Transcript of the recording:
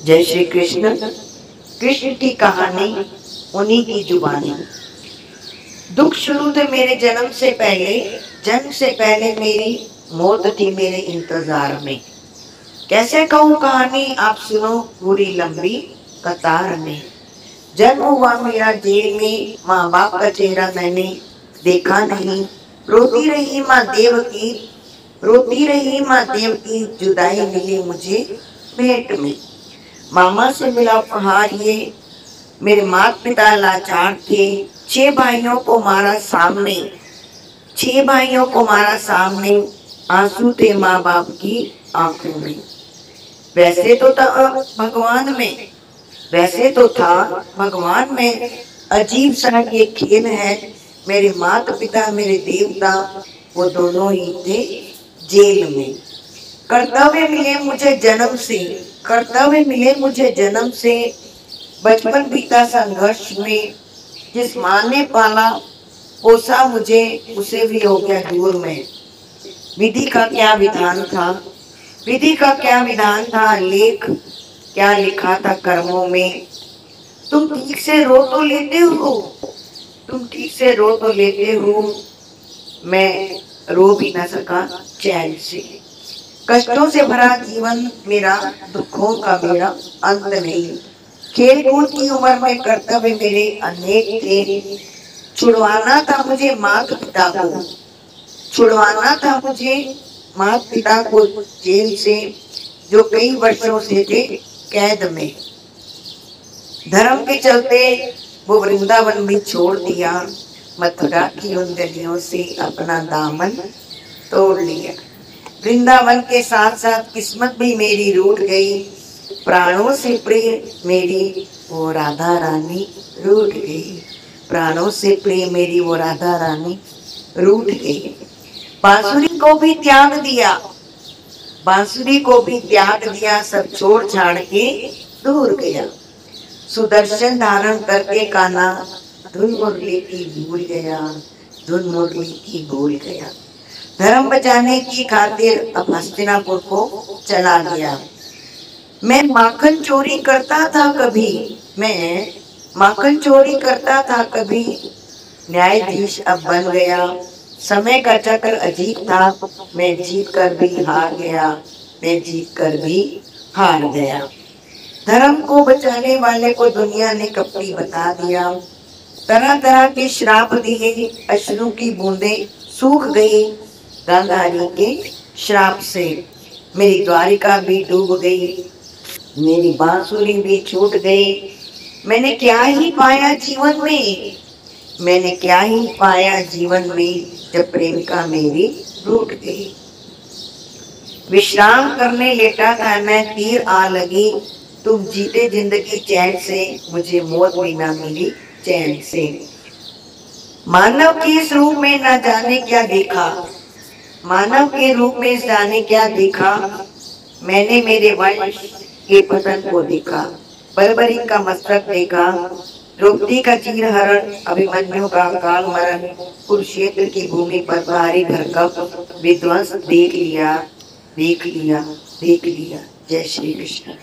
जय श्री कृष्ण। कृष्ण की कहानी, उन्हीं की जुबानी। दुख शुरू थे मेरे जन्म से पहले, जन्म से पहले मेरी मौत थी मेरे इंतजार में। कैसे कहूँ कहानी, आप सुनो पूरी लंबी कतार में। जन्म हुआ मेरा जेल में, माँ बाप का चेहरा मैंने देखा नहीं। रोती रही माँ देवकी, रोती रही माँ देवकी, जुदाई मिली मुझे भेंट में। मामा से मिला उपहार ये, मेरे माता पिता लाचार थे। 6 भाइयों को मारा सामने, 6 भाइयों को मारा सामने, आंसू थे माँ बाप की आंखों में। वैसे तो था भगवान में, वैसे तो था भगवान में, अजीब सा ये खेल है। मेरे माता पिता मेरे देवता वो दोनों ही थे जेल में। कर्तव्य मिले मुझे जन्म से, कर्तव्य मिले मुझे जन्म से। बचपन बीता संघर्ष में, जिस माँ ने पाला पोसा मुझे, उसे भी हो गया दूर में। विधि का क्या विधान था, विधि का क्या विधान था, लेख क्या लिखा था कर्मों में। तुम ठीक से रो तो लेते हो, तुम ठीक से रो तो लेते हो, मैं रो भी ना सका चैन से। कष्टों से भरा जीवन मेरा, दुखों का मेरा अंत नहीं। खेल कूद की उम्र में कर्तव्य मेरे अनेक थे। छुड़वाना था मुझे माता पिता को, छुड़वाना था मुझे माता पिता को जेल से, जो कई वर्षों से थे कैद में। धर्म के चलते वो वृंदावन भी छोड़ दिया, मथुरा की उन गलियों से अपना दामन तोड़ लिया। वृंदावन के साथ साथ किस्मत भी मेरी रूठ गई, प्राणों से प्रिय मेरी वो राधा रानी रूठ गई, प्राणों से प्रिय मेरी वो राधा रानी रूठ गई। बांसुरी को भी त्याग दिया, बांसुरी को भी त्याग दिया, सब छोड़ छाड़ के दूर गया। सुदर्शन धारण करके कान्हा धुन मुरली की भूल गया, धुन मुरली की भूल गया। धर्म बचाने की खातिर अब हस्तिनापुर को चला गया। मैं माखन चोरी करता था कभी, मैं माखन चोरी करता था कभी, न्यायाधीश अब बन गया। समय का चक्र अजीब था, मैं जीत कर भी हार गया, मैं जीत कर भी हार गया। धर्म को बचाने वाले को दुनिया ने कपटी बता दिया। तरह तरह के श्राप दिए, अश्रु की बूंदें सूख गई। गांधारी के श्राप से मेरी द्वारिका भी डूब गई, मेरी बांसुरी भी छूट गई। मैंने क्या ही पाया जीवन में, मैंने क्या ही पाया जीवन में, जब प्रेमिका मेरी रूठ गई। विश्राम करने लेटा था मैं, तीर आ लगी। तुम जीते जिंदगी चैन से, मुझे मौत भी ना मिली चैन से। मानव के इस रूप में ना जाने क्या देखा, मानव के रूप में जाने क्या देखा। मैंने मेरे वंश के पतन को देखा, बर्बरी का मस्तक देखा, द्रौपदी का चीरहरण, अभिमन्यु का अकाल मरण, कुरुक्षेत्र की भूमि पर भारी भरकम विध्वंस देख लिया, देख लिया, देख लिया। जय श्री कृष्ण।